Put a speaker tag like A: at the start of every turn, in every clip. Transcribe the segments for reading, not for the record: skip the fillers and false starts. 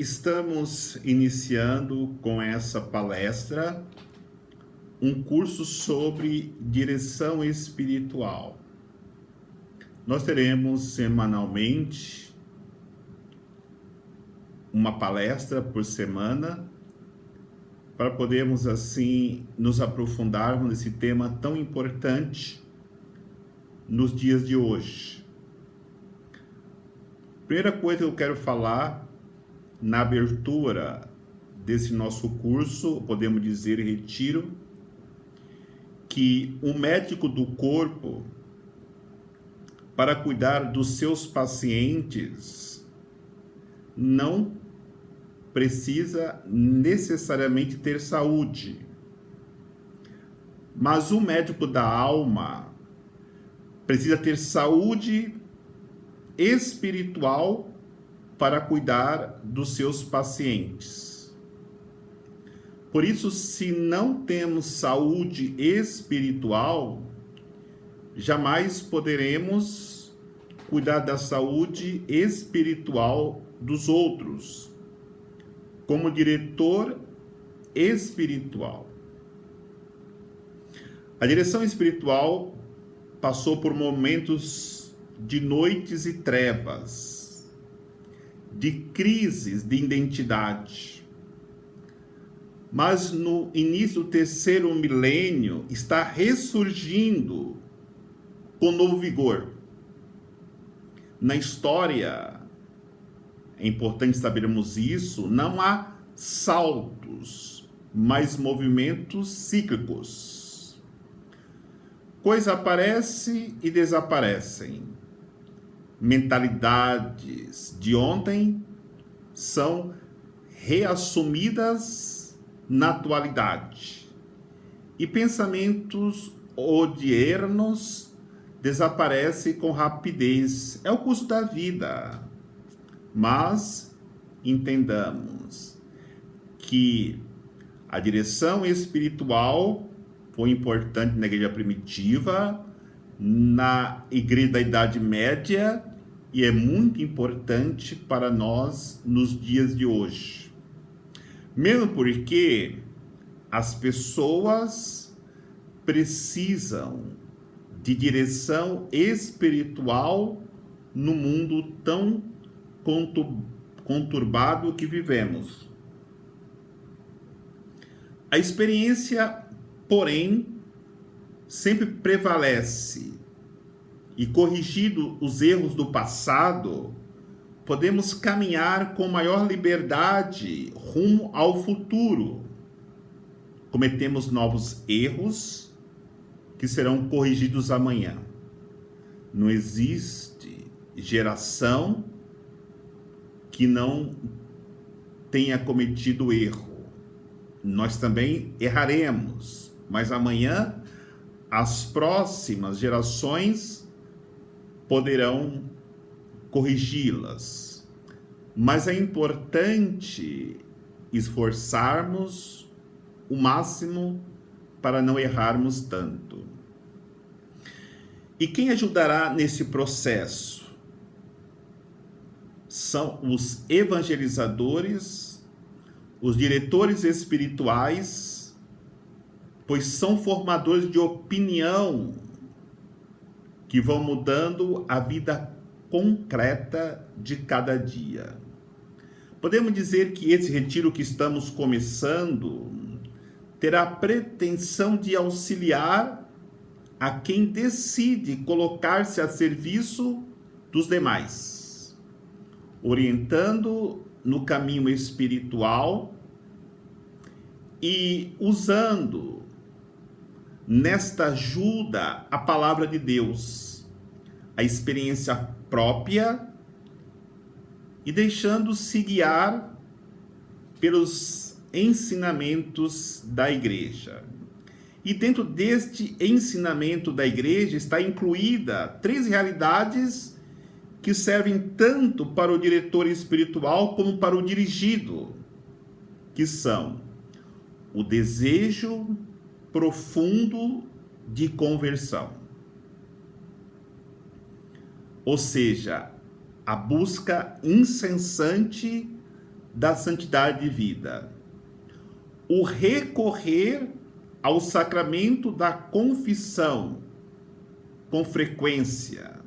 A: Estamos iniciando com essa palestra um curso sobre direção espiritual. Nós teremos semanalmente uma palestra por semana para podermos assim nos aprofundarmos nesse tema tão importante nos dias de hoje. Primeira coisa que eu quero falar na abertura desse nosso curso, podemos dizer retiro, que o médico do corpo, para cuidar dos seus pacientes, não precisa necessariamente ter saúde. Mas o médico da alma precisa ter saúde espiritual para cuidar dos seus pacientes. Por isso, se não temos saúde espiritual, jamais poderemos cuidar da saúde espiritual dos outros, como diretor espiritual. A direção espiritual passou por momentos de noites e trevas, de crises de identidade. Mas no início do terceiro milênio está ressurgindo com novo vigor. Na história, é importante sabermos isso, não há saltos, mas movimentos cíclicos. Coisas aparecem e desaparecem. Mentalidades de ontem são reassumidas na atualidade. E pensamentos odiernos desaparecem com rapidez. É o curso da vida. Mas entendamos que a direção espiritual foi importante na igreja primitiva, na igreja da Idade Média, e é muito importante para nós nos dias de hoje. Mesmo porque as pessoas precisam de direção espiritual no mundo tão conturbado que vivemos. A experiência, porém, sempre prevalece, e corrigido os erros do passado, podemos caminhar com maior liberdade rumo ao futuro. Cometemos novos erros que serão corrigidos amanhã. Não existe geração que não tenha cometido erro. Nós também erraremos, mas amanhã as próximas gerações poderão corrigi-las. Mas é importante esforçarmos o máximo para não errarmos tanto. E quem ajudará nesse processo? São os evangelizadores, os diretores espirituais, pois são formadores de opinião que vão mudando a vida concreta de cada dia. Podemos dizer que esse retiro que estamos começando terá a pretensão de auxiliar a quem decide colocar-se a serviço dos demais, orientando no caminho espiritual e usando nesta ajuda a palavra de Deus, a experiência própria, e deixando-se guiar pelos ensinamentos da igreja. E dentro deste ensinamento da igreja está incluída 3 realidades que servem tanto para o diretor espiritual como para o dirigido, que são o desejo profundo de conversão, ou seja, a busca incessante da santidade de vida. O recorrer ao sacramento da confissão com frequência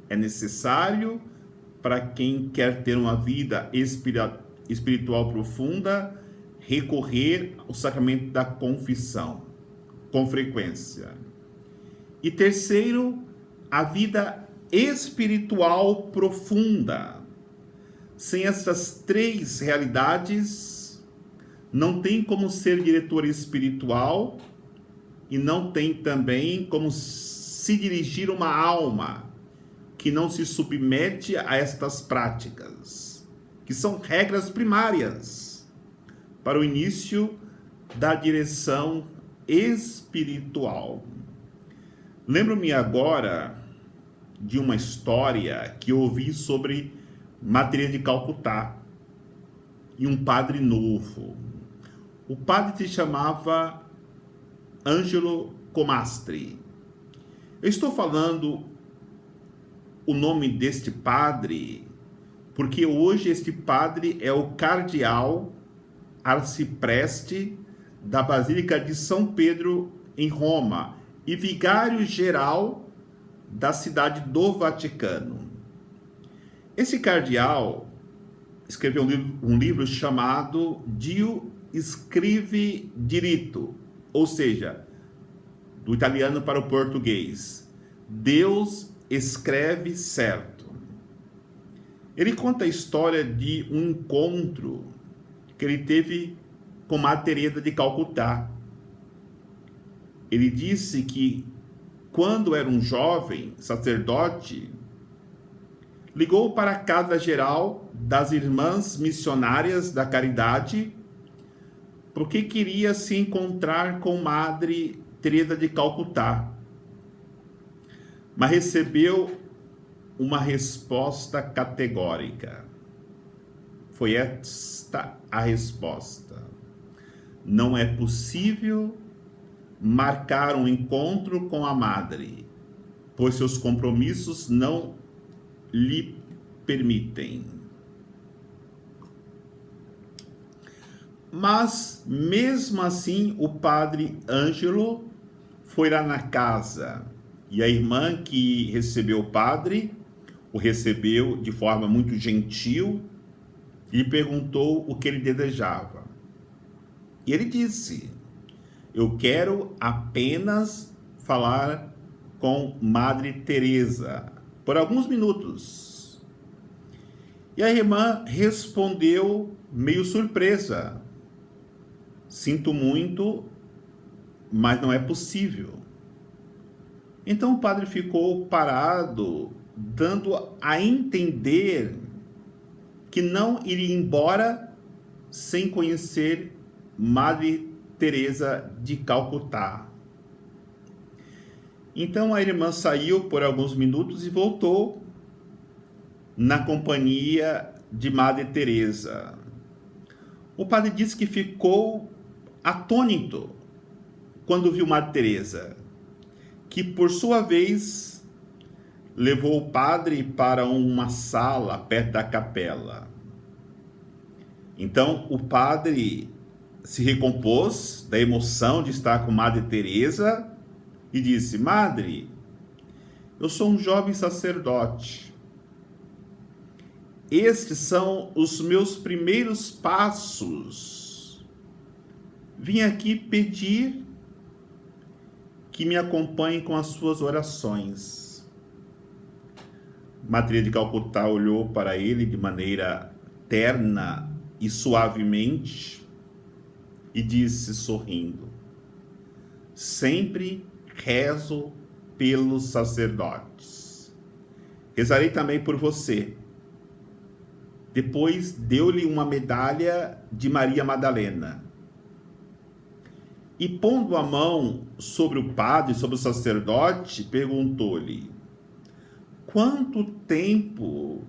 A: é necessário para quem quer ter uma vida espiritual profunda, recorrer ao sacramento da confissão com frequência. E terceiro, a vida espiritual profunda. Sem essas três realidades, não tem como ser diretor espiritual e não tem também como se dirigir uma alma que não se submete a estas práticas, que são regras primárias para o início da direção espiritual. Lembro-me agora de uma história que eu ouvi sobre Madre Teresa de Calcutá e um padre novo. O padre se chamava Angelo Comastri. Eu estou falando o nome deste padre porque hoje este padre é o cardeal arcipreste da Basílica de São Pedro em Roma e vigário-geral da cidade do Vaticano. Esse cardeal escreveu um livro chamado Dio Scrive Diritto, ou seja, do italiano para o português, Deus escreve certo. Ele conta a história de um encontro que ele teve com Madre Teresa de Calcutá. Ele disse que quando era um jovem sacerdote, ligou para a Casa Geral das Irmãs Missionárias da Caridade porque queria se encontrar com Madre Teresa de Calcutá, mas recebeu uma resposta categórica. Foi esta a resposta: não é possível marcar um encontro com a Madre, pois seus compromissos não lhe permitem. Mas, mesmo assim, o padre Ângelo foi lá na casa e a irmã que recebeu o padre o recebeu de forma muito gentil e perguntou o que ele desejava. E ele disse: eu quero apenas falar com Madre Teresa por alguns minutos. E a irmã respondeu meio surpresa: sinto muito, mas não é possível. Então o padre ficou parado, dando a entender que não iria embora sem conhecer Madre Teresa de Calcutá. Então a irmã saiu por alguns minutos e voltou na companhia de Madre Teresa. O padre disse que ficou atônito quando viu Madre Teresa, que por sua vez levou o padre para uma sala perto da capela. Então o padre se recompôs da emoção de estar com Madre Teresa e disse: Madre, eu sou um jovem sacerdote. Estes são os meus primeiros passos. Vim aqui pedir que me acompanhe com as suas orações. Madre de Calcutá olhou para ele de maneira terna e suavemente e disse, sorrindo: sempre rezo pelos sacerdotes. Rezarei também por você. Depois deu-lhe uma medalha de Maria Madalena. E pondo a mão sobre o padre, sobre o sacerdote, perguntou-lhe: quanto tempo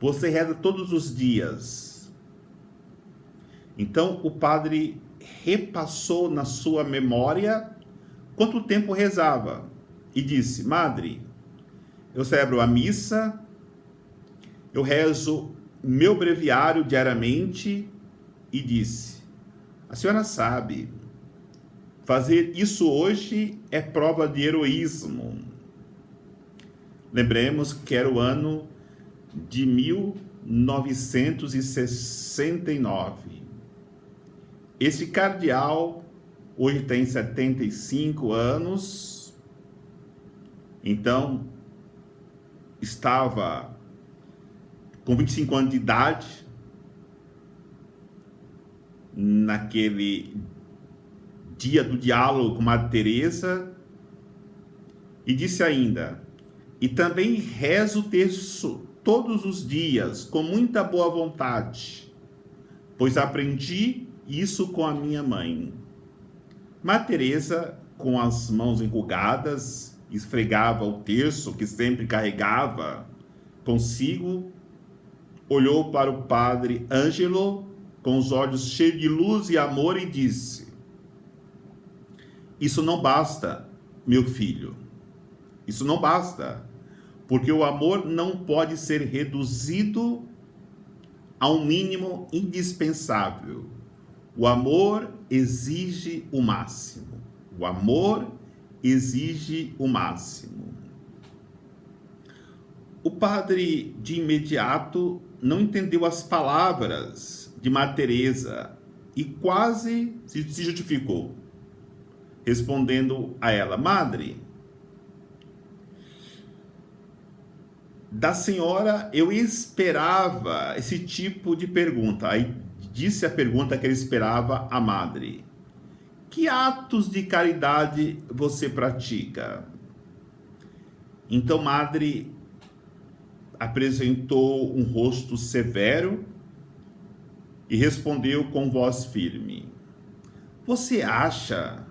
A: você reza todos os dias? Então o padre repassou na sua memória quanto tempo rezava e disse: Madre, eu celebro a missa, eu rezo meu breviário diariamente e disse: a senhora sabe, fazer isso hoje é prova de heroísmo. Lembremos que era o ano de 1969. Esse cardeal hoje tem 75 anos, então estava com 25 anos de idade naquele dia do diálogo com Madre Teresa, e disse ainda: e também rezo o terço todos os dias com muita boa vontade, pois aprendi isso com a minha mãe. Madre Teresa, com as mãos enrugadas, esfregava o terço que sempre carregava consigo, olhou para o padre Ângelo com os olhos cheios de luz e amor e disse: isso não basta, meu filho. Isso não basta, porque o amor não pode ser reduzido a um mínimo indispensável. O amor exige o máximo. O amor exige o máximo. O padre, de imediato, não entendeu as palavras de Madre Teresa e quase se justificou, respondendo a ela: madre, da senhora eu esperava esse tipo de pergunta. Aí disse a pergunta que ele esperava a madre: que atos de caridade você pratica? Então madre apresentou um rosto severo e respondeu com voz firme: você acha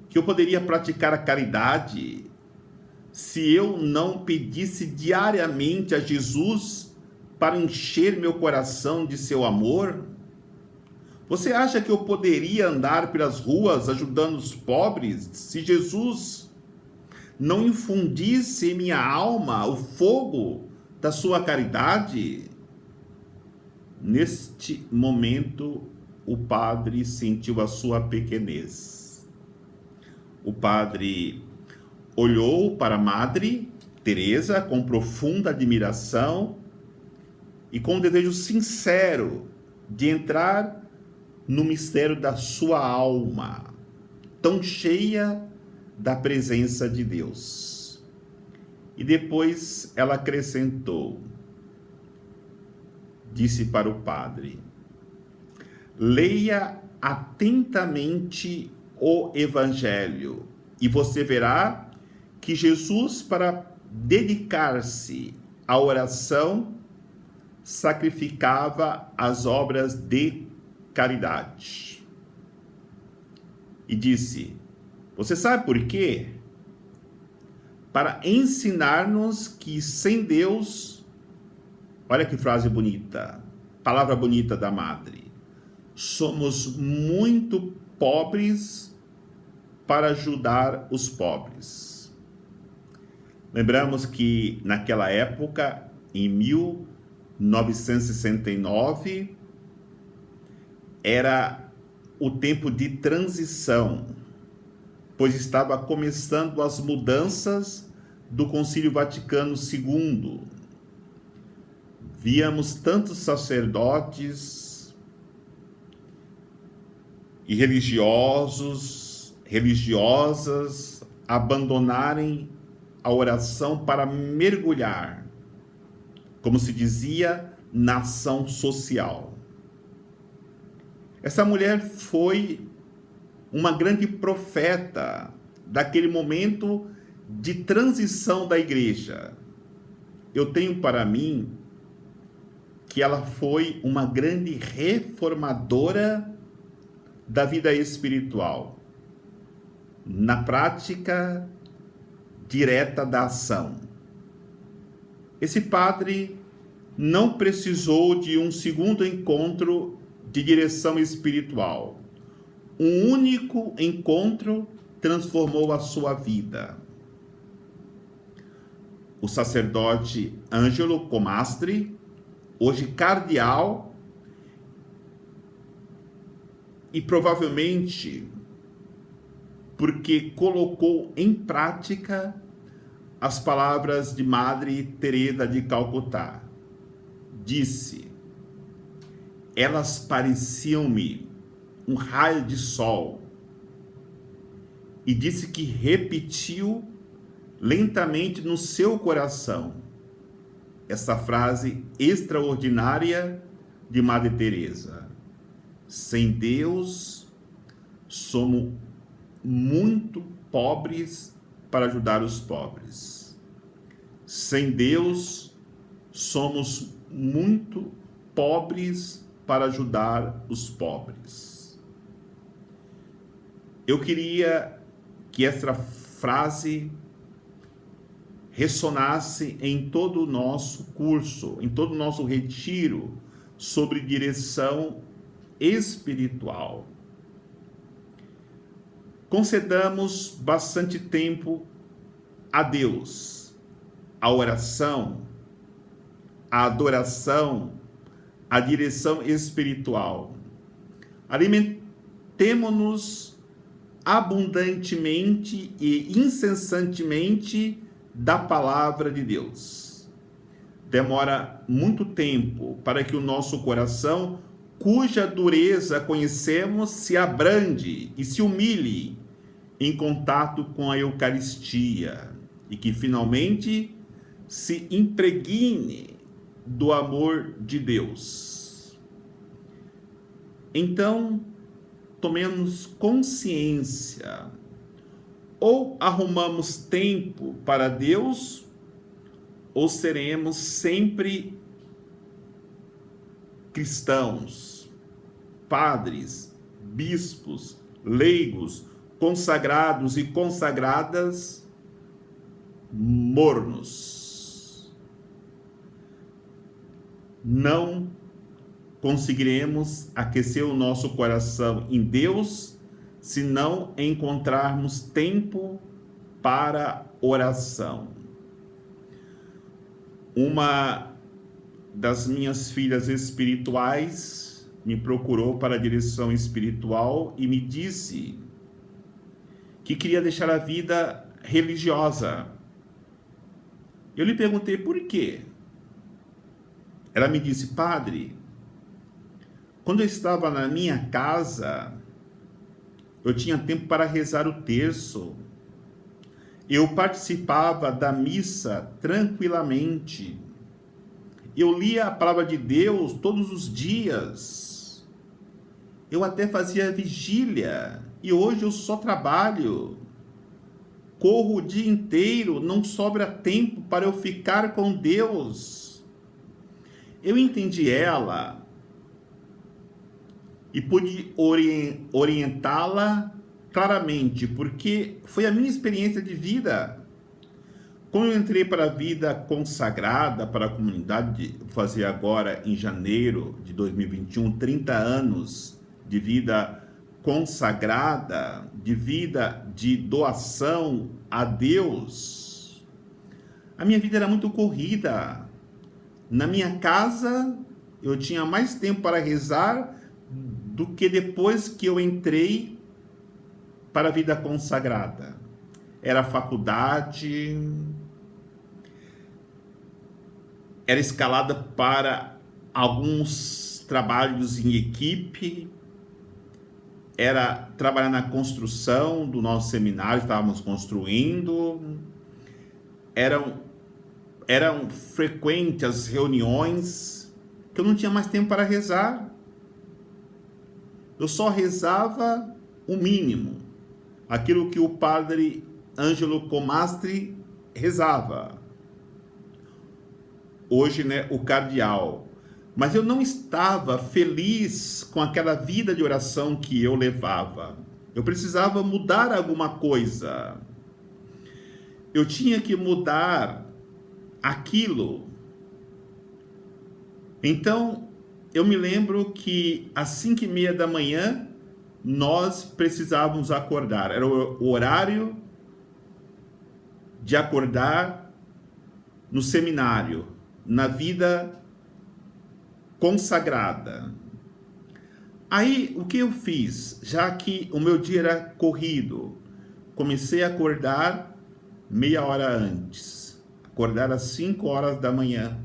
A: que eu poderia praticar a caridade se eu não pedisse diariamente a Jesus para encher meu coração de seu amor? Você acha que eu poderia andar pelas ruas ajudando os pobres se Jesus não infundisse em minha alma o fogo da sua caridade? Neste momento, o padre sentiu a sua pequenez. O padre olhou para a Madre Teresa com profunda admiração e com um desejo sincero de entrar no mistério da sua alma, tão cheia da presença de Deus. E depois ela acrescentou, disse para o padre: leia atentamente o Evangelho e você verá que Jesus, para dedicar-se à oração, sacrificava as obras de caridade. E disse: você sabe por quê? Para ensinar-nos que sem Deus, olha que frase bonita, palavra bonita da Madre, somos muito pobres para ajudar os pobres. Lembramos que naquela época, em 1969, era o tempo de transição, pois estava começando as mudanças do Concílio Vaticano II. Víamos tantos sacerdotes e religiosas abandonarem a oração para mergulhar, como se dizia, na ação social. Essa mulher foi uma grande profeta daquele momento de transição da igreja. Eu tenho para mim que ela foi uma grande reformadora da vida espiritual, na prática direta da ação. Esse padre não precisou de um segundo encontro de direção espiritual. Um único encontro transformou a sua vida. O sacerdote Angelo Comastri hoje cardeal, e provavelmente porque colocou em prática as palavras de Madre Teresa de Calcutá. Disse: elas pareciam-me um raio de sol. E disse que repetiu lentamente no seu coração essa frase extraordinária de Madre Teresa: sem Deus, somos muito pobres para ajudar os pobres. Sem Deus, somos muito pobres para ajudar os pobres. Eu queria que essa frase ressonasse em todo o nosso curso, em todo o nosso retiro sobre direção espiritual. Concedamos bastante tempo a Deus, a oração, a adoração, a direção espiritual. Alimentemo-nos abundantemente e incessantemente da palavra de Deus. Demora muito tempo para que o nosso coração, cuja dureza conhecemos, se abrande e se humilhe em contato com a Eucaristia e que finalmente se impregne do amor de Deus. Então, tomemos consciência: ou arrumamos tempo para Deus, ou seremos sempre cristãos, padres, bispos, leigos, consagrados e consagradas mornos. Não conseguiremos aquecer o nosso coração em Deus se não encontrarmos tempo para oração. Uma das minhas filhas espirituais me procurou para a direção espiritual e me disse que queria deixar a vida religiosa. Eu lhe perguntei por quê. Ela me disse: padre, quando eu estava na minha casa, eu tinha tempo para rezar o terço. Eu participava da missa tranquilamente. Eu lia a palavra de Deus todos os dias. Eu até fazia vigília. E hoje eu só trabalho. Corro o dia inteiro, não sobra tempo para eu ficar com Deus. Eu entendi ela e pude orientá-la claramente, porque foi a minha experiência de vida. Quando eu entrei para a vida consagrada, para a comunidade, fazer agora em janeiro de 2021, 30 anos de vida consagrada, de vida de doação a Deus, a minha vida era muito corrida. Na minha casa, eu tinha mais tempo para rezar do que depois que eu entrei para a vida consagrada. Era faculdade, era escalada para alguns trabalhos em equipe, era trabalhar na construção do nosso seminário, estávamos construindo, eram frequentes as reuniões, que eu não tinha mais tempo para rezar. Eu só rezava o mínimo, aquilo que o padre Ângelo Comastri rezava. Hoje, né, o cardeal. Mas eu não estava feliz com aquela vida de oração que eu levava. Eu precisava mudar alguma coisa. Eu tinha que mudar aquilo. Então, eu me lembro que às 5:30 da manhã, nós precisávamos acordar. Era o horário de acordar no seminário, na vida consagrada. Aí, o que eu fiz? Já que o meu dia era corrido, comecei a acordar meia hora antes. Acordar às 5 horas da manhã.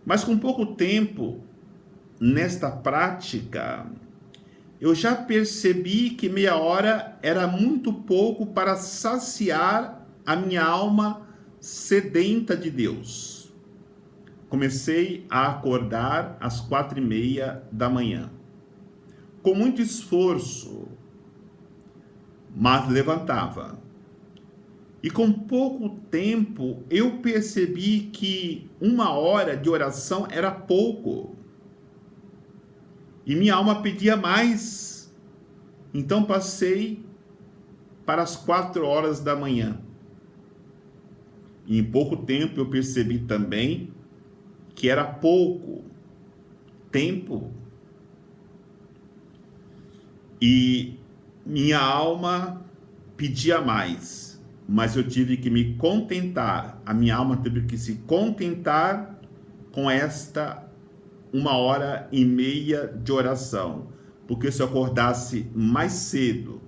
A: Mas com pouco tempo, nesta prática, eu já percebi que meia hora era muito pouco para saciar a minha alma sedenta de Deus. Comecei a acordar às 4:30 da manhã, com muito esforço, mas levantava. E com pouco tempo eu percebi que 1 hora de oração era pouco. E minha alma pedia mais. Então passei para as 4 horas da manhã. E em pouco tempo eu percebi também que era pouco tempo. E minha alma pedia mais. Mas eu tive que me contentar. A minha alma teve que se contentar com esta 1h30 de oração, porque se eu acordasse mais cedo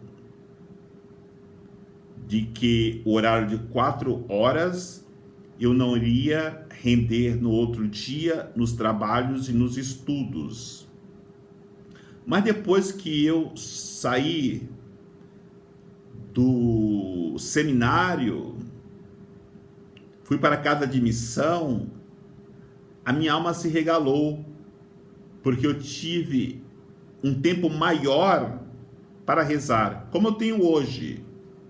A: de que o horário de 4 horas, eu não iria render no outro dia, nos trabalhos e nos estudos. Mas depois que eu saí do seminário, fui para a casa de missão, a minha alma se regalou, porque eu tive um tempo maior para rezar, como eu tenho hoje,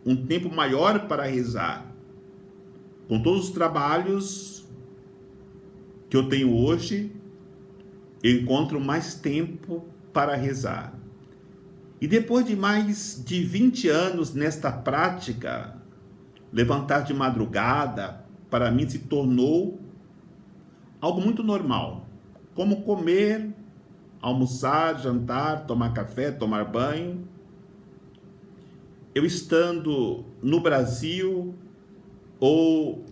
A: um tempo maior para rezar. Com todos os trabalhos que eu tenho hoje, eu encontro mais tempo para rezar. E depois de mais de 20 anos nesta prática, levantar de madrugada, para mim se tornou algo muito normal, como comer, almoçar, jantar, tomar café, tomar banho. Eu estando no Brasil ou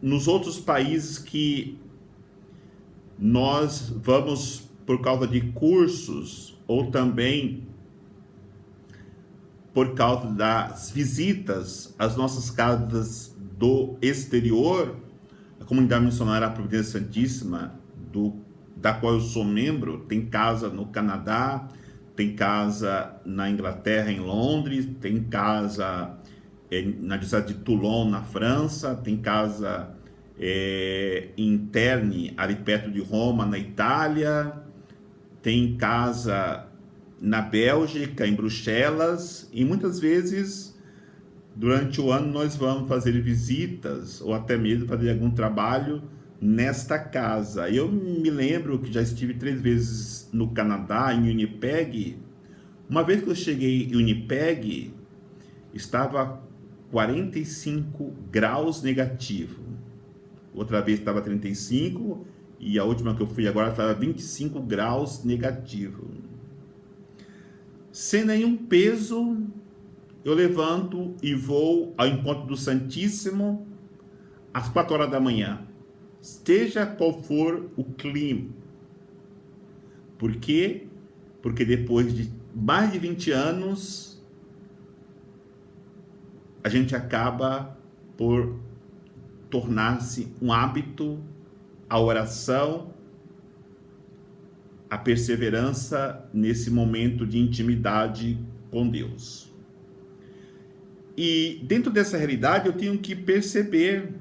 A: nos outros países que nós vamos por causa de cursos ou também por causa das visitas às nossas casas do exterior, a comunidade missionária Providência Santíssima, da qual eu sou membro, tem casa no Canadá, tem casa na Inglaterra, em Londres, tem casa na cidade de Toulon, na França, tem casa em Terni, ali perto de Roma, na Itália, tem casa na Bélgica, em Bruxelas, e muitas vezes durante o ano nós vamos fazer visitas ou até mesmo fazer algum trabalho nesta casa. Eu me lembro que já estive 3 vezes no Canadá, em Winnipeg. Uma vez que eu cheguei em Winnipeg, estava 45 graus negativo. Outra vez estava 35 e a última que eu fui agora estava 25 graus negativo. Sem nenhum peso, eu levanto e vou ao encontro do Santíssimo às 4 horas da manhã, seja qual for o clima. Por quê? Porque depois de mais de 20 anos, a gente acaba por tornar-se um hábito a oração, a perseverança nesse momento de intimidade com Deus. E dentro dessa realidade eu tenho que perceber,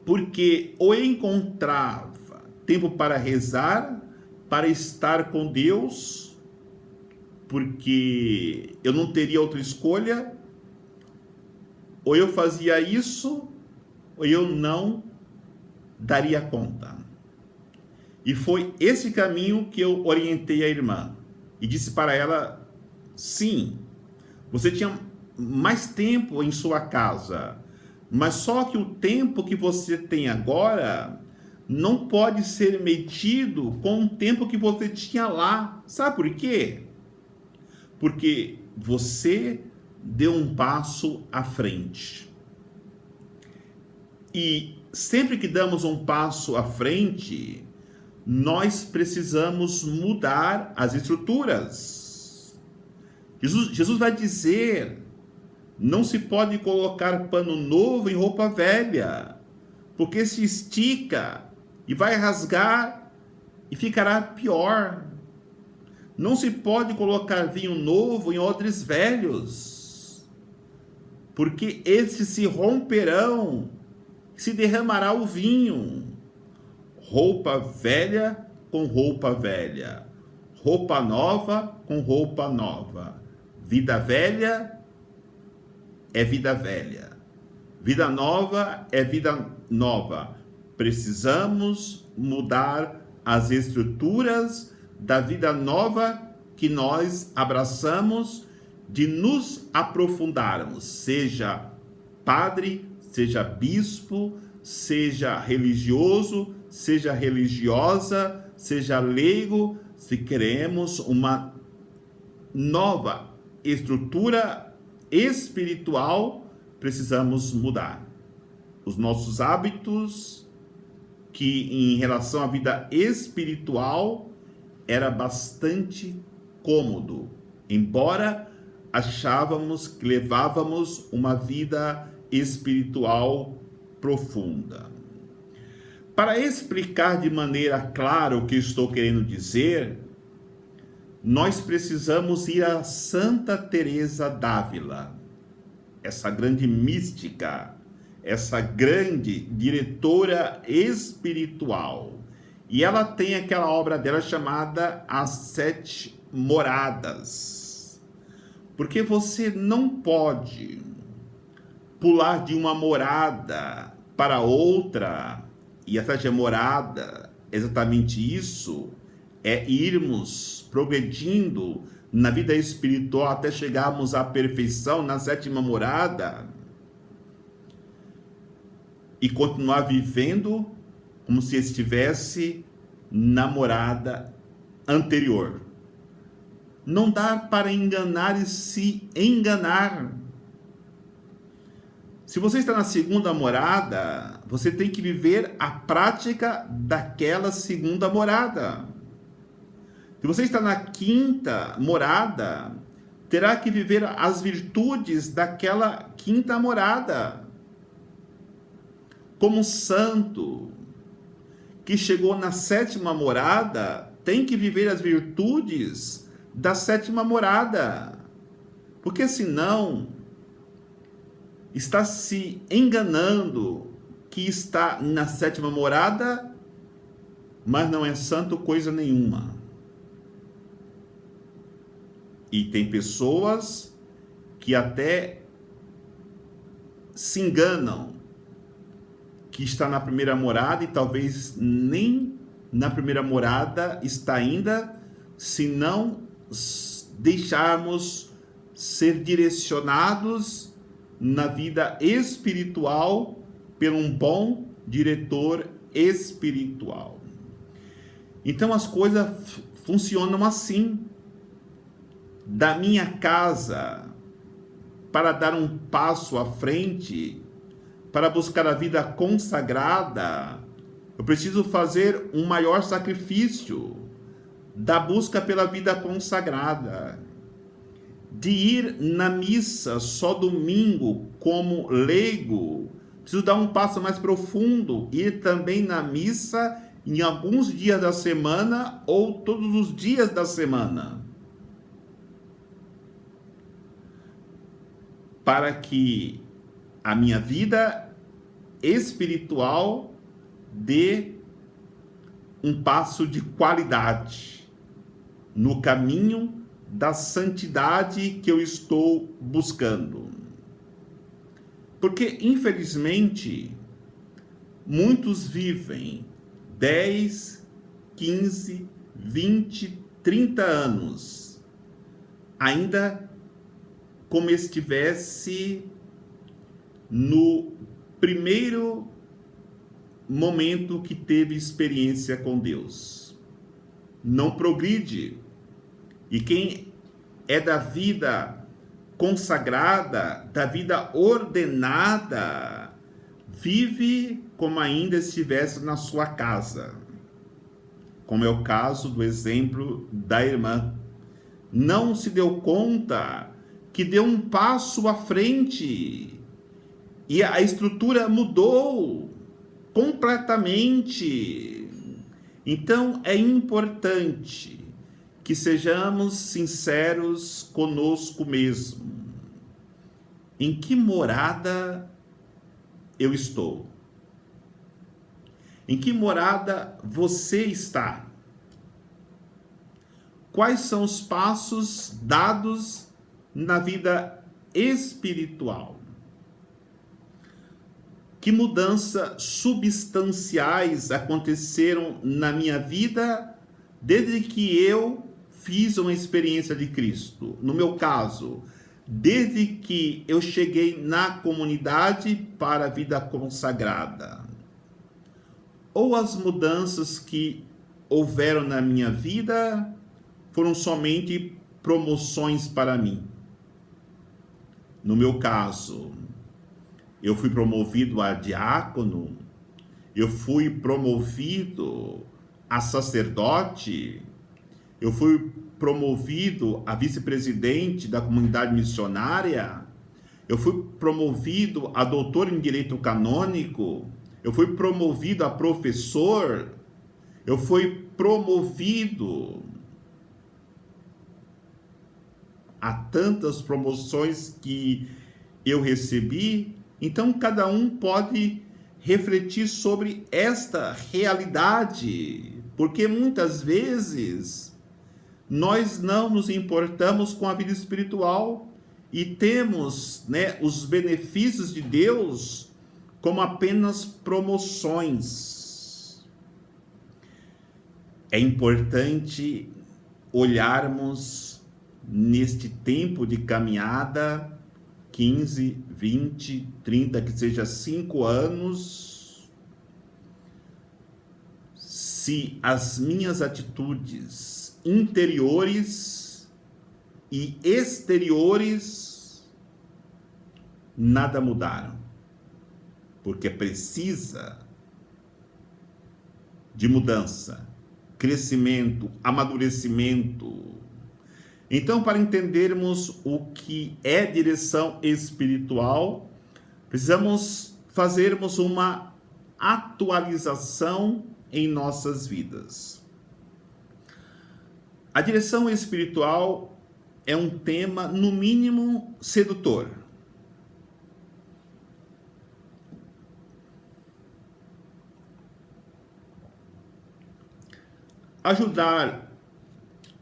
A: porque ou eu encontrava tempo para rezar, para estar com Deus, porque eu não teria outra escolha, ou eu fazia isso, ou eu não daria conta. E foi esse caminho que eu orientei a irmã. E disse para ela, sim, você tinha mais tempo em sua casa, mas só que o tempo que você tem agora não pode ser medido com o tempo que você tinha lá. Sabe por quê? Porque você deu um passo à frente. E sempre que damos um passo à frente, nós precisamos mudar as estruturas. Jesus vai dizer: não se pode colocar pano novo em roupa velha, porque se estica e vai rasgar e ficará pior. Não se pode colocar vinho novo em odres velhos, porque esses se romperão, se derramará o vinho. Roupa velha com roupa velha, roupa nova com roupa nova. Vida velha é vida velha, vida nova é vida nova. Precisamos mudar as estruturas da vida nova que nós abraçamos, de nos aprofundarmos, seja padre, seja bispo, seja religioso, seja religiosa, seja leigo. Se queremos uma nova estrutura espiritual, precisamos mudar os nossos hábitos, que em relação à vida espiritual era bastante cômodo, embora achávamos que levávamos uma vida espiritual profunda. Para explicar de maneira clara o que estou querendo dizer, nós precisamos ir a Santa Teresa d'Ávila, essa grande mística, essa grande diretora espiritual. E ela tem aquela obra dela chamada As Sete Moradas. Porque você não pode pular de uma morada para outra, e a sétima morada, exatamente isso, é irmos progredindo na vida espiritual até chegarmos à perfeição na sétima morada e continuar vivendo como se estivesse na morada anterior. Não dá para enganar e se enganar. Se você está na segunda morada, você tem que viver a prática daquela segunda morada. Se você está na quinta morada, terá que viver as virtudes daquela quinta morada. Como um santo que chegou na sétima morada, tem que viver as virtudes da sétima morada. Porque senão está se enganando que está na sétima morada, mas não é santo coisa nenhuma. E tem pessoas que até se enganam que está na primeira morada e talvez nem na primeira morada está ainda, se não deixarmos ser direcionados na vida espiritual por um bom diretor espiritual. Então as coisas funcionam assim. Da minha casa, para dar um passo à frente, para buscar a vida consagrada, eu preciso fazer um maior sacrifício da busca pela vida consagrada. De ir na missa só domingo como leigo, preciso dar um passo mais profundo, ir também na missa em alguns dias da semana ou todos os dias da semana. Para que a minha vida espiritual dê um passo de qualidade no caminho da santidade que eu estou buscando. Porque, infelizmente, muitos vivem 10, 15, 20, 30 anos, ainda como estivesse no primeiro momento que teve experiência com Deus. Não progride. E quem é da vida consagrada, da vida ordenada, vive como ainda estivesse na sua casa. como é o caso do exemplo da irmã. Não se deu conta que deu um passo à frente e a estrutura mudou completamente. Então é importante que sejamos sinceros conosco mesmo. Em que morada eu estou? Em que morada você está? Quais são os passos dados na vida espiritual? Que mudanças substanciais aconteceram na minha vida desde que eu fiz uma experiência de Cristo? No meu caso, desde que eu cheguei na comunidade para a vida consagrada. Ou as mudanças que houveram na minha vida foram somente promoções para mim? No meu caso, eu fui promovido a diácono, eu fui promovido a sacerdote, eu fui promovido a vice-presidente da comunidade missionária, eu fui promovido a doutor em direito canônico, eu fui promovido a professor, eu fui promovido a tantas promoções que eu recebi. Então cada um pode refletir sobre esta realidade, porque muitas vezes nós não nos importamos com a vida espiritual e temos, os benefícios de Deus como apenas promoções. É importante olharmos neste tempo de caminhada, 15, 20, 30, que seja 5 anos, se as minhas atitudes interiores e exteriores nada mudaram. Porque precisa de mudança, crescimento, amadurecimento. Então, para entendermos o que é direção espiritual, precisamos fazermos uma atualização em nossas vidas. A direção espiritual é um tema, no mínimo, sedutor. Ajudar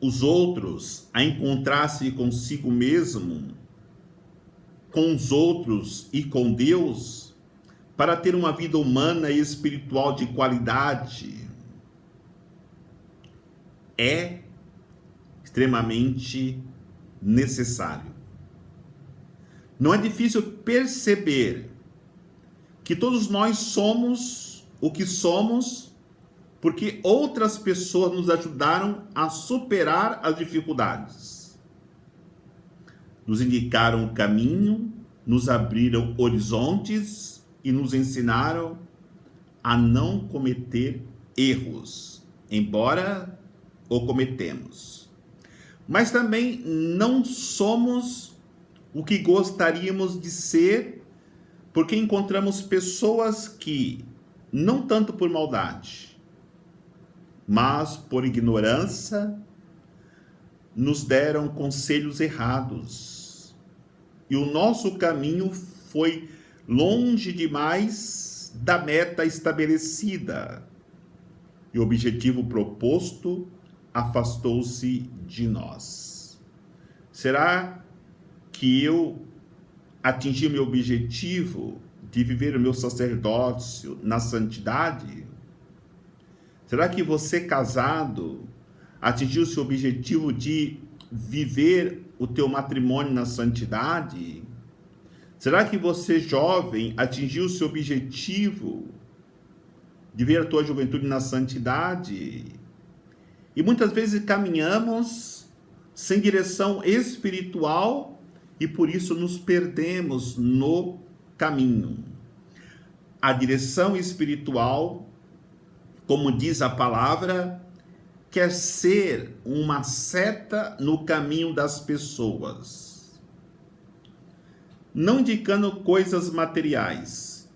A: os outros a encontrar-se consigo mesmo, com os outros e com Deus, para ter uma vida humana e espiritual de qualidade, é extremamente necessário. Não é difícil perceber que todos nós somos o que somos porque outras pessoas nos ajudaram a superar as dificuldades. Nos indicaram o caminho, nos abriram horizontes e nos ensinaram a não cometer erros, embora o cometemos. Mas também não somos o que gostaríamos de ser, porque encontramos pessoas que, não tanto por maldade, mas por ignorância, nos deram conselhos errados. E o nosso caminho foi longe demais da meta estabelecida. E o objetivo proposto afastou-se de nós. Será que eu atingi o meu objetivo de viver o meu sacerdócio na santidade? Será que você, casado, atingiu o seu objetivo de viver o teu matrimônio na santidade? Será que você, jovem, atingiu o seu objetivo de ver a tua juventude na santidade? E muitas vezes caminhamos sem direção espiritual e por isso nos perdemos no caminho. A direção espiritual, como diz a palavra, quer ser uma seta no caminho das pessoas, não indicando coisas materiais,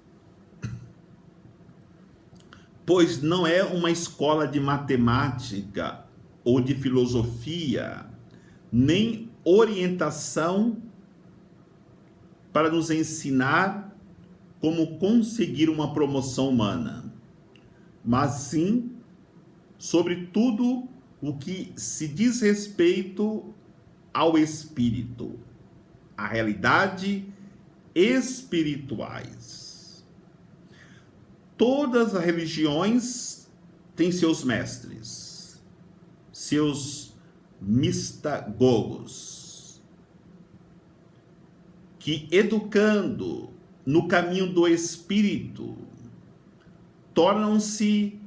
A: pois não é uma escola de matemática ou de filosofia, nem orientação para nos ensinar como conseguir uma promoção humana, mas sim sobre tudo o que se diz respeito ao espírito, à realidade espirituais. Todas as religiões têm seus mestres, seus mistagogos, que educando no caminho do espírito, tornam-se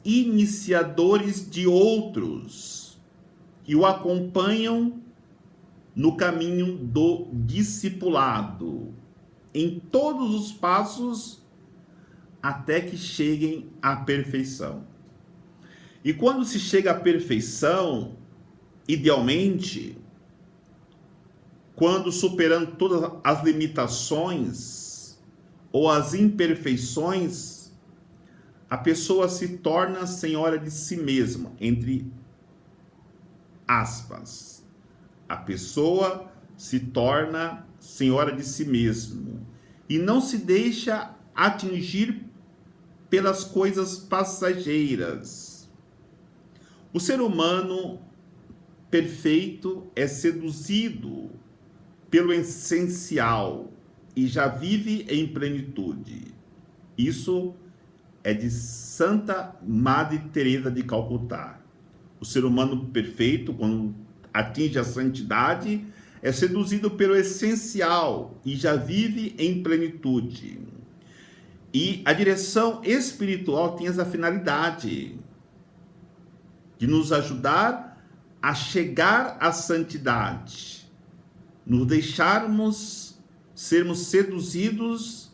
A: iniciadores de outros e o acompanham no caminho do discipulado, em todos os passos, até que cheguem à perfeição. E quando se chega à perfeição, idealmente, quando superando todas as limitações ou as imperfeições, a pessoa se torna senhora de si mesma, entre aspas. A pessoa se torna senhora de si mesmo e não se deixa atingir pelas coisas passageiras. O ser humano perfeito é seduzido pelo essencial e já vive em plenitude. Isso é de Santa Madre Teresa de Calcutá. O ser humano perfeito, quando atinge a santidade, é seduzido pelo essencial e já vive em plenitude. E a direção espiritual tem essa finalidade de nos ajudar a chegar à santidade, nos deixarmos sermos seduzidos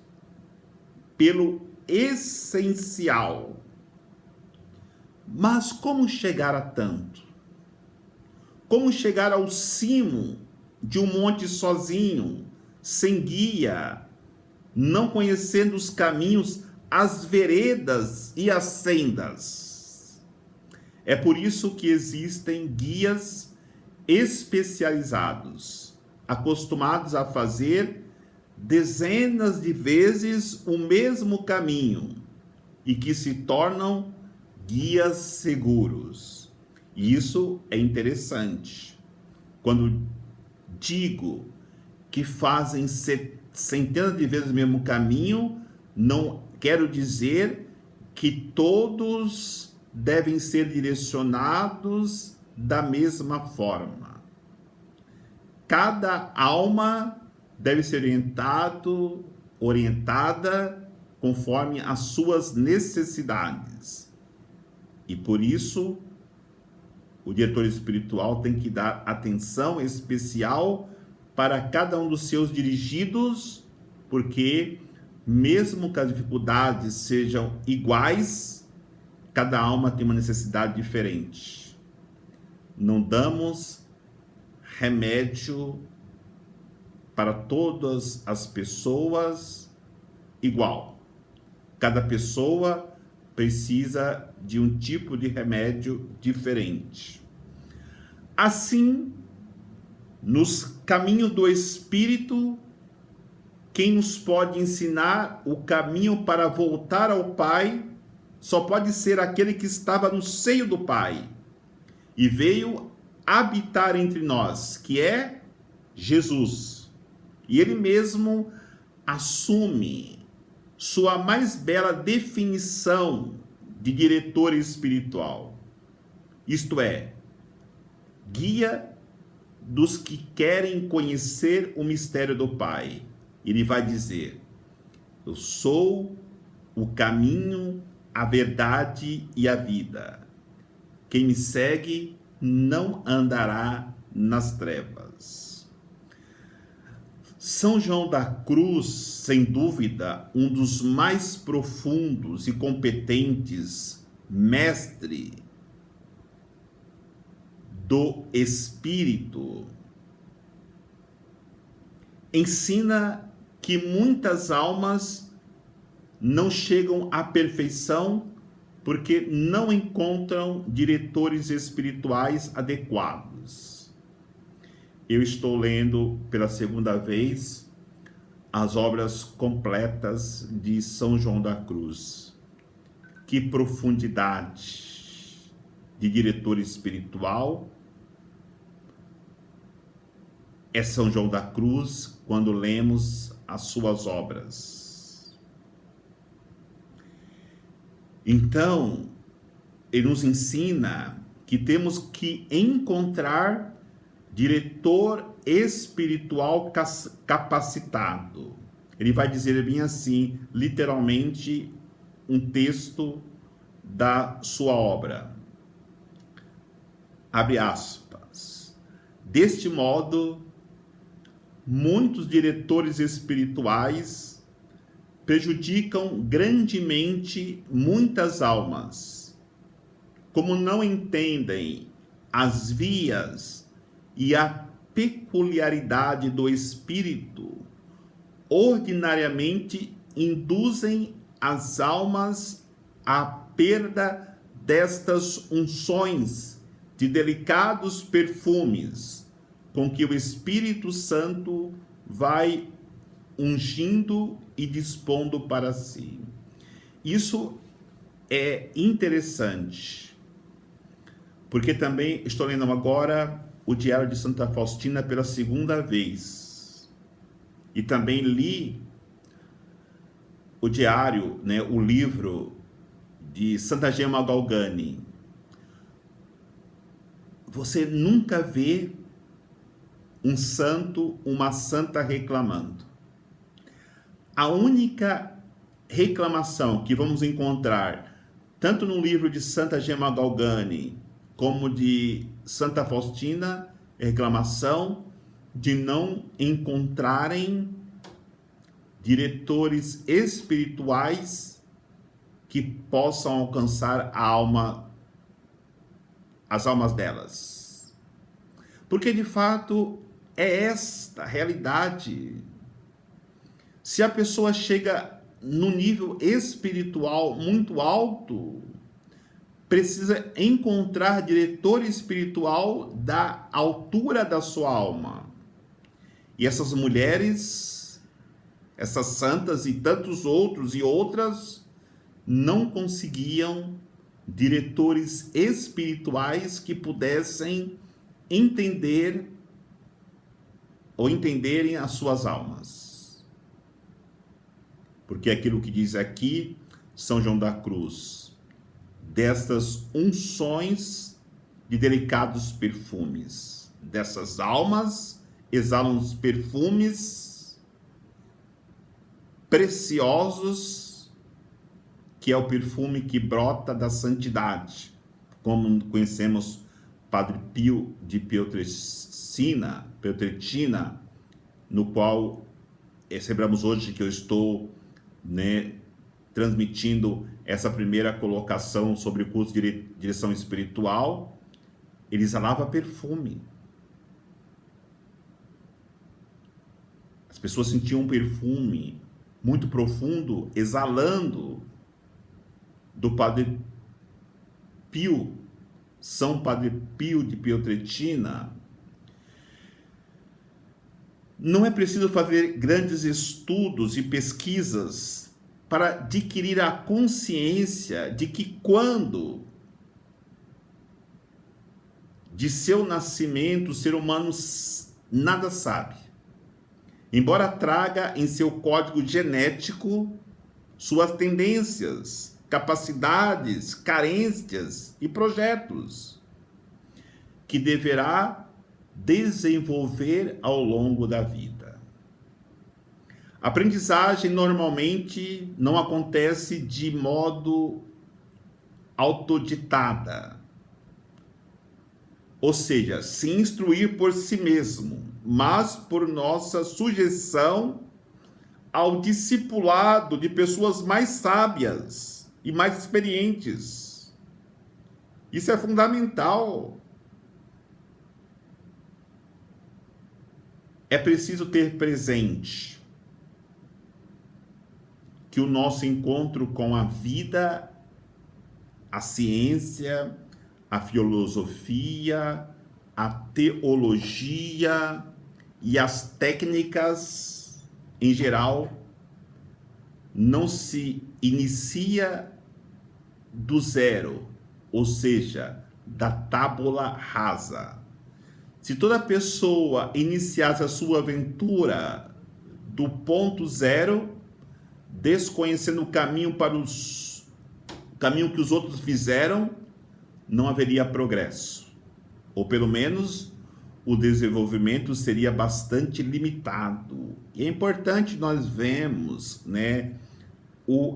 A: pelo essencial. Mas como chegar a tanto? Como chegar ao cimo de um monte sozinho, sem guia, não conhecendo os caminhos, as veredas e as sendas? É por isso que existem guias especializados, acostumados a fazer dezenas de vezes o mesmo caminho e que se tornam guias seguros. E isso é interessante. Quando digo que fazem centenas de vezes o mesmo caminho, não quero dizer que todos devem ser direcionados da mesma forma. Cada alma deve ser orientada conforme as suas necessidades. E por isso, o diretor espiritual tem que dar atenção especial para cada um dos seus dirigidos, porque mesmo que as dificuldades sejam iguais, cada alma tem uma necessidade diferente. Não damos remédio para todas as pessoas igual. Cada pessoa precisa de um tipo de remédio diferente. Assim, nos caminhos do Espírito, quem nos pode ensinar o caminho para voltar ao Pai só pode ser aquele que estava no seio do Pai e veio habitar entre nós, que é Jesus. E ele mesmo assume sua mais bela definição de diretor espiritual. Isto é, guia dos que querem conhecer o mistério do Pai. Ele vai dizer: eu sou o caminho, a verdade e a vida. Quem me segue não andará nas trevas. São João da Cruz, sem dúvida, um dos mais profundos e competentes mestres do Espírito. Ensina que muitas almas não chegam à perfeição porque não encontram diretores espirituais adequados. Eu estou lendo pela segunda vez as obras completas de São João da Cruz. Que profundidade de diretor espiritual é São João da Cruz quando lemos as suas obras. Então, ele nos ensina que temos que encontrar diretor espiritual capacitado. Ele vai dizer bem assim, literalmente, um texto da sua obra. Abre aspas. Deste modo, muitos diretores espirituais prejudicam grandemente muitas almas, como não entendem as vias e a peculiaridade do espírito, ordinariamente induzem as almas à perda destas unções de delicados perfumes com que o Espírito Santo vai ungindo e dispondo para si. Isso é interessante, porque também estou lendo agora o Diário de Santa Faustina pela segunda vez. E também li o diário, o livro de Santa Gemma Galgani. Você nunca vê um santo, uma santa reclamando. A única reclamação que vamos encontrar, tanto no livro de Santa Gemma Galgani, como de Santa Faustina, é reclamação de não encontrarem diretores espirituais que possam alcançar as almas delas. Porque, de fato, é esta a realidade. Se a pessoa chega no nível espiritual muito alto, precisa encontrar diretor espiritual da altura da sua alma. E essas mulheres, essas santas e tantos outros e outras, não conseguiam diretores espirituais que pudessem entender ou entenderem as suas almas. Porque aquilo que diz aqui, São João da Cruz, destas unções de delicados perfumes, dessas almas exalam os perfumes preciosos, que é o perfume que brota da santidade, como conhecemos Padre Pio de Pietrelcina, no qual celebramos hoje, que eu estou transmitindo essa primeira colocação sobre o curso de direção espiritual. Ele exalava perfume. As pessoas sentiam um perfume muito profundo exalando do Padre Pio, São Padre Pio de Pietrelcina. Não é preciso fazer grandes estudos e pesquisas para adquirir a consciência de que quando de seu nascimento o ser humano nada sabe, embora traga em seu código genético suas tendências, capacidades, carências e projetos, que deverá desenvolver ao longo da vida. A aprendizagem normalmente não acontece de modo autoditada, ou seja, se instruir por si mesmo, mas por nossa sujeição ao discipulado de pessoas mais sábias e mais experientes. Isso é fundamental. é preciso ter presente que o nosso encontro com a vida, a ciência, a filosofia, a teologia e as técnicas em geral não se inicia do zero, ou seja, da tábula rasa. Se toda pessoa iniciasse a sua aventura do ponto zero, desconhecendo o caminho caminho que os outros fizeram, não haveria progresso. Ou pelo menos o desenvolvimento seria bastante limitado. E é importante nós vermos, né,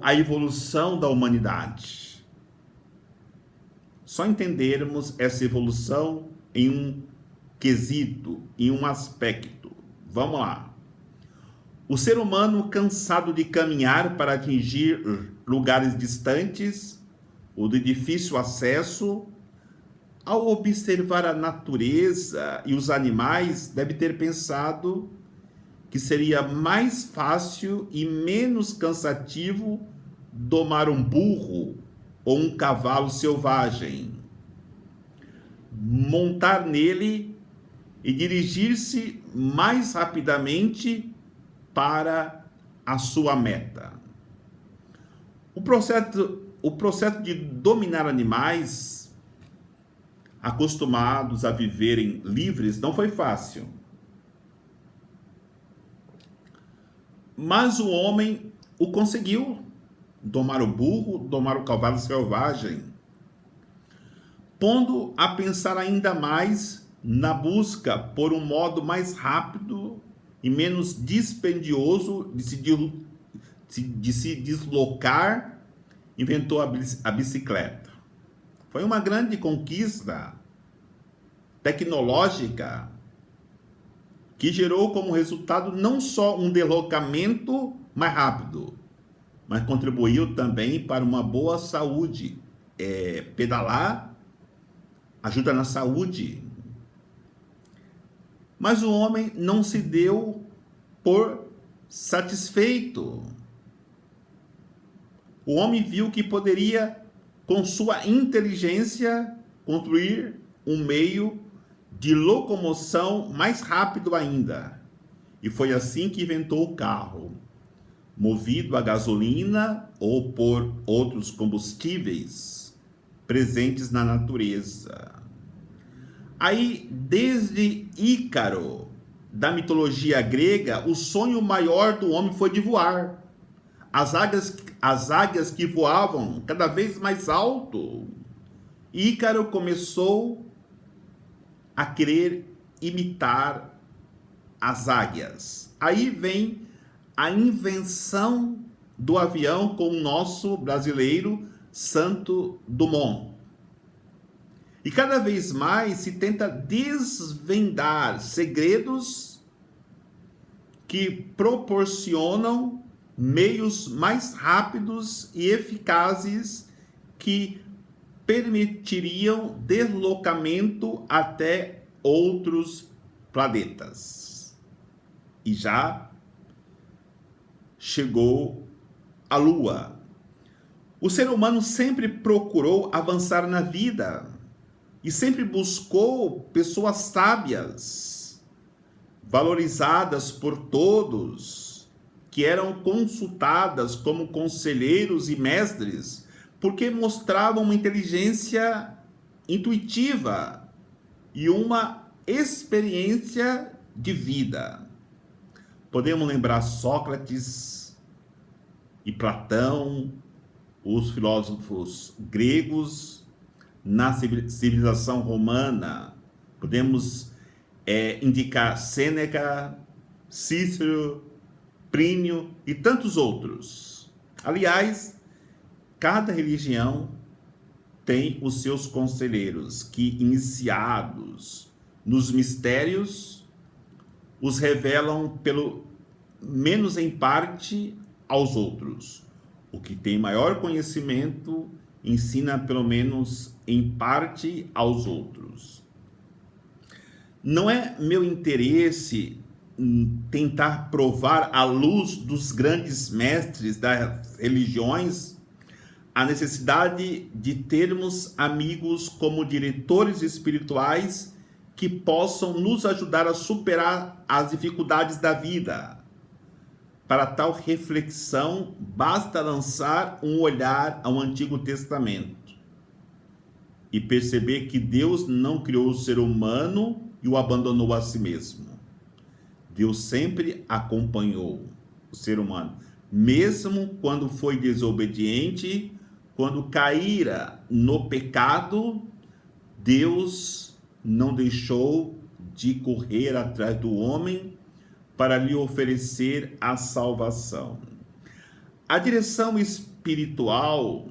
A: a evolução da humanidade. Só entendermos essa evolução em um quesito, em um aspecto. Vamos lá. O ser humano, cansado de caminhar para atingir lugares distantes ou de difícil acesso, ao observar a natureza e os animais, deve ter pensado que seria mais fácil e menos cansativo domar um burro ou um cavalo selvagem, montar nele e dirigir-se mais rapidamente para a sua meta. O processo de dominar animais acostumados a viverem livres não foi fácil. Mas o homem o conseguiu, domar o burro, domar o cavalo selvagem, pondo a pensar ainda mais na busca por um modo mais rápido e menos dispendioso de se deslocar, inventou a bicicleta. Foi uma grande conquista tecnológica que gerou como resultado não só um deslocamento mais rápido, mas contribuiu também para uma boa saúde. Pedalar ajuda na saúde. Mas o homem não se deu por satisfeito. O homem viu que poderia, com sua inteligência, construir um meio de locomoção mais rápido ainda. E foi assim que inventou o carro, movido a gasolina ou por outros combustíveis presentes na natureza. Aí, desde Ícaro, da mitologia grega, o sonho maior do homem foi de voar. As águias que voavam cada vez mais alto. Ícaro começou a querer imitar as águias. Aí vem a invenção do avião com o nosso brasileiro Santos Dumont. E cada vez mais se tenta desvendar segredos que proporcionam meios mais rápidos e eficazes que permitiriam deslocamento até outros planetas. E já chegou a Lua. O ser humano sempre procurou avançar na vida e sempre buscou pessoas sábias, valorizadas por todos, que eram consultadas como conselheiros e mestres, porque mostravam uma inteligência intuitiva e uma experiência de vida. Podemos lembrar Sócrates e Platão, os filósofos gregos. Na civilização romana, podemos indicar Sêneca, Cícero, Plínio e tantos outros. Aliás, cada religião tem os seus conselheiros que, iniciados nos mistérios, os revelam pelo menos em parte aos outros. O que tem maior conhecimento ensina pelo menos em parte aos outros. Não é meu interesse tentar provar à luz dos grandes mestres das religiões a necessidade de termos amigos como diretores espirituais que possam nos ajudar a superar as dificuldades da vida. Para tal reflexão, basta lançar um olhar ao Antigo Testamento e perceber que Deus não criou o ser humano e o abandonou a si mesmo. Deus sempre acompanhou o ser humano, mesmo quando foi desobediente, quando caíra no pecado, Deus não deixou de correr atrás do homem para lhe oferecer a salvação. A direção espiritual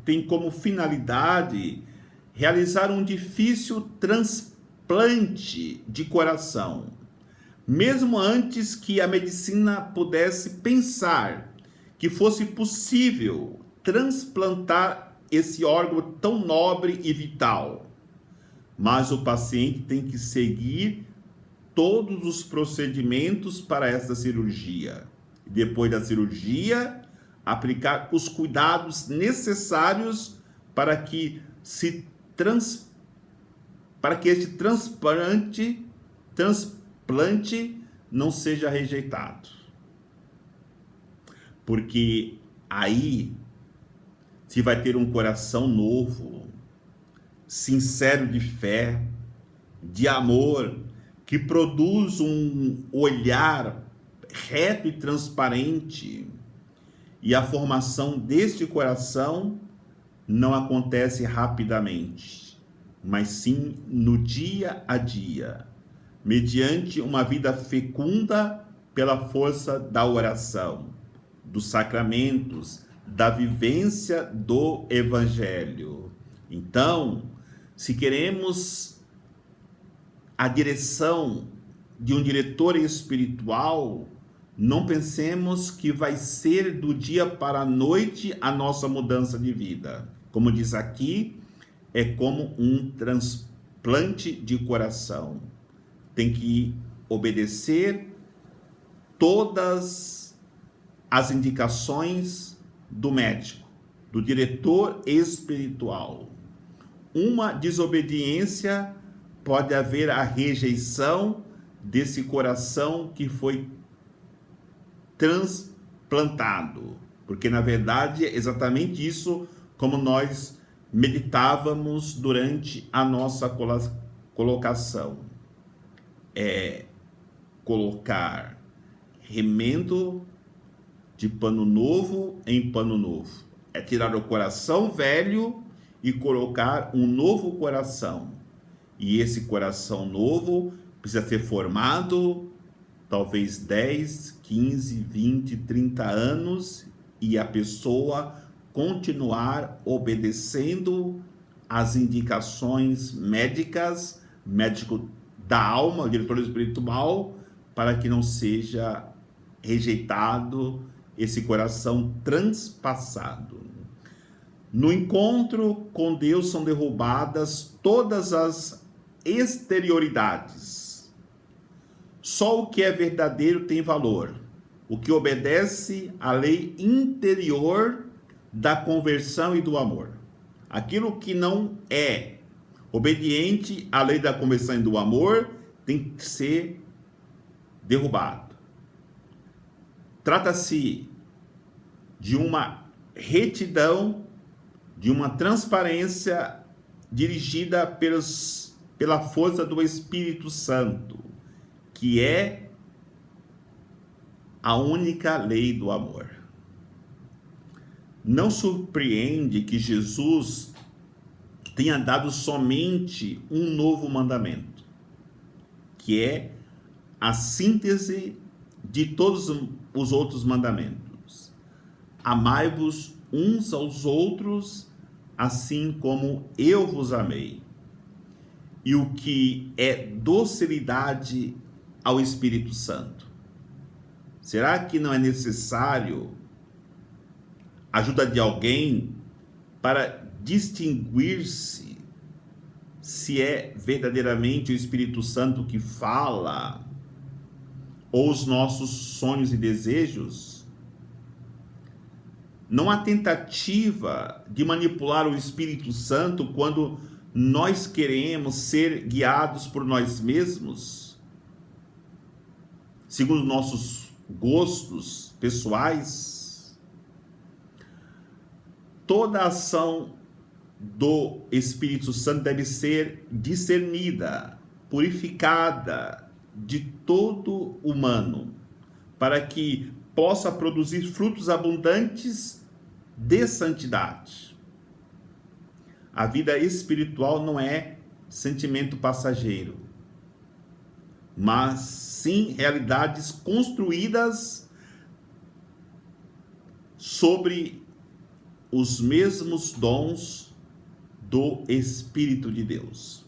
A: tem como finalidade realizar um difícil transplante de coração, mesmo antes que a medicina pudesse pensar que fosse possível transplantar esse órgão tão nobre e vital. Mas o paciente tem que seguir todos os procedimentos para essa cirurgia. Depois da cirurgia, aplicar os cuidados necessários para que este transplante não seja rejeitado. Porque aí se vai ter um coração novo, sincero de fé, de amor, que produz um olhar reto e transparente. E a formação deste coração não acontece rapidamente, mas sim no dia a dia, mediante uma vida fecunda pela força da oração, dos sacramentos, da vivência do Evangelho. Então, se queremos a direção de um diretor espiritual, não pensemos que vai ser do dia para a noite a nossa mudança de vida. Como diz aqui, é como um transplante de coração. Tem que obedecer todas as indicações do médico, do diretor espiritual. Uma desobediência, pode haver a rejeição desse coração que foi transplantado, porque na verdade é exatamente isso como nós meditávamos durante a nossa colocação. É colocar remendo de pano novo em pano novo. É tirar o coração velho e colocar um novo coração. E esse coração novo precisa ser formado talvez 10, 15, 20, 30 anos e a pessoa continuar obedecendo às indicações médicas, médico da alma, o diretor espiritual, para que não seja rejeitado esse coração transpassado. No encontro com Deus são derrubadas todas as exterioridades. Só o que é verdadeiro tem valor. O que obedece à lei interior da conversão e do amor. Aquilo que não é obediente à lei da conversão e do amor tem que ser derrubado. Trata-se de uma retidão, de uma transparência dirigida pela força do Espírito Santo, que é a única lei do amor. Não surpreende que Jesus tenha dado somente um novo mandamento, que é a síntese de todos os outros mandamentos. Amai-vos uns aos outros, assim como eu vos amei. E o que é docilidade ao Espírito Santo? Será que não é necessário a ajuda de alguém para distinguir-se se é verdadeiramente o Espírito Santo que fala ou os nossos sonhos e desejos, não há tentativa de manipular o Espírito Santo quando nós queremos ser guiados por nós mesmos, segundo nossos gostos pessoais. Toda ação do Espírito Santo deve ser discernida, purificada de todo humano, para que possa produzir frutos abundantes de santidade. A vida espiritual não é sentimento passageiro, mas sim realidades construídas sobre os mesmos dons do Espírito de Deus.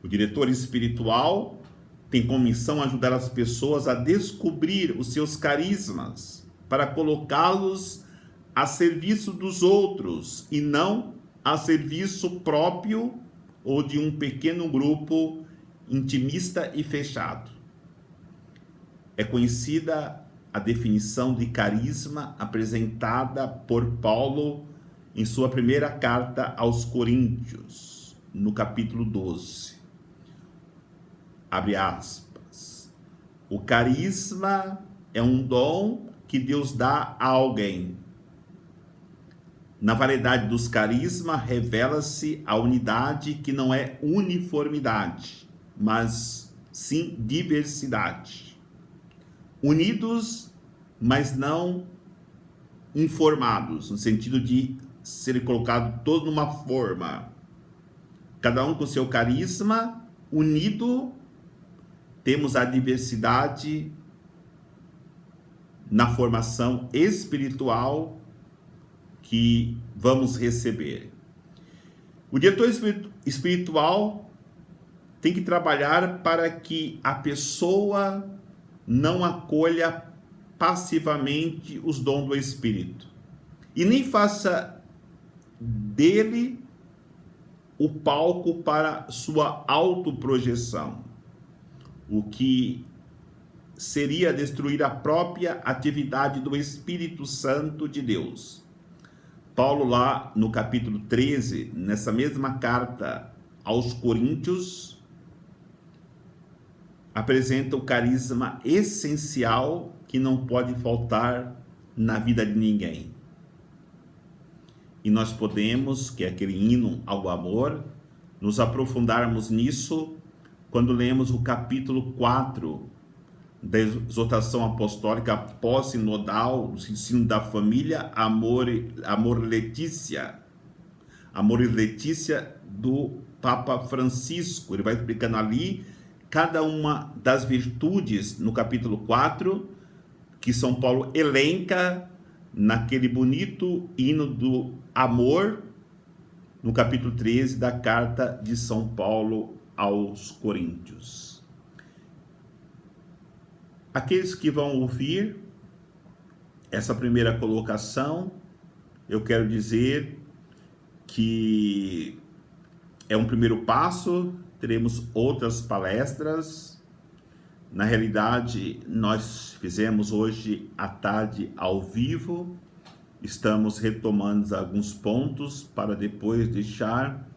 A: O diretor espiritual tem como missão ajudar as pessoas a descobrir os seus carismas para colocá-los a serviço dos outros e não a serviço próprio ou de um pequeno grupo intimista e fechado. É conhecida a definição de carisma apresentada por Paulo em sua primeira carta aos Coríntios, no capítulo 12. Abre aspas. O carisma é um dom que Deus dá a alguém. Na variedade dos carismas revela-se a unidade que não é uniformidade, mas sim diversidade. Unidos, mas não informados, no sentido de ser colocado todo numa forma. Cada um com seu carisma, unido, temos a diversidade na formação espiritual que vamos receber. O diretor espiritual tem que trabalhar para que a pessoa não acolha passivamente os dons do Espírito e nem faça dele o palco para sua autoprojeção, o que seria destruir a própria atividade do Espírito Santo de Deus. Paulo, lá no capítulo 13, nessa mesma carta aos Coríntios, apresenta o carisma essencial que não pode faltar na vida de ninguém. E nós podemos, que é aquele hino ao amor, nos aprofundarmos nisso quando lemos o capítulo 4 da exortação apostólica pós-sinodal, do ensino da família, Amor Letícia do Papa Francisco. Ele vai explicando ali cada uma das virtudes no capítulo 4, que São Paulo elenca naquele bonito hino do amor, no capítulo 13 da carta de São Paulo aos Coríntios. Aqueles que vão ouvir essa primeira colocação, eu quero dizer que é um primeiro passo, teremos outras palestras. Na realidade, nós fizemos hoje à tarde ao vivo, estamos retomando alguns pontos para depois deixar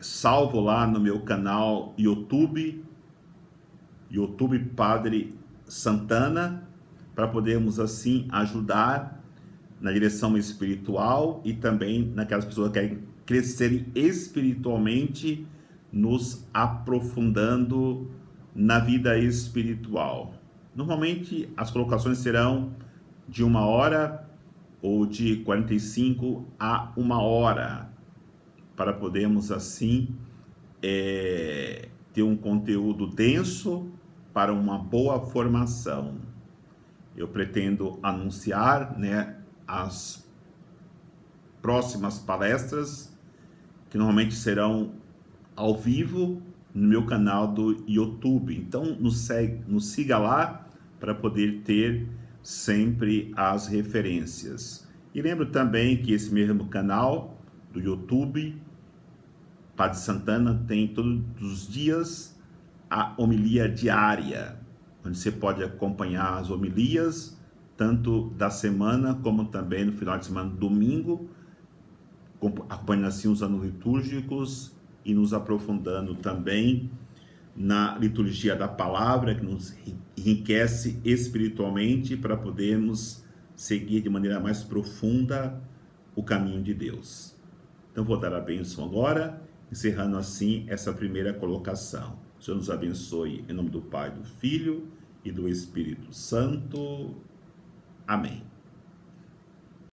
A: salvo lá no meu canal YouTube Padre Santana, para podermos assim ajudar na direção espiritual e também naquelas pessoas que querem crescerem espiritualmente, nos aprofundando na vida espiritual. Normalmente as colocações serão de 1 hora ou de 45 a 1 hora, para podermos assim ter um conteúdo denso para uma boa formação. Eu pretendo anunciar, as próximas palestras, que normalmente serão ao vivo no meu canal do YouTube. Então nos siga lá para poder ter sempre as referências. E lembro também que esse mesmo canal do YouTube, Padre Santana, tem todos os dias a homilia diária, onde você pode acompanhar as homilias, tanto da semana como também no final de semana, domingo, acompanhando assim os anos litúrgicos e nos aprofundando também na liturgia da palavra, que nos enriquece espiritualmente para podermos seguir de maneira mais profunda o caminho de Deus. Então vou dar a bênção agora, encerrando assim essa primeira colocação. O Senhor nos abençoe em nome do Pai, do Filho e do Espírito Santo. Amém.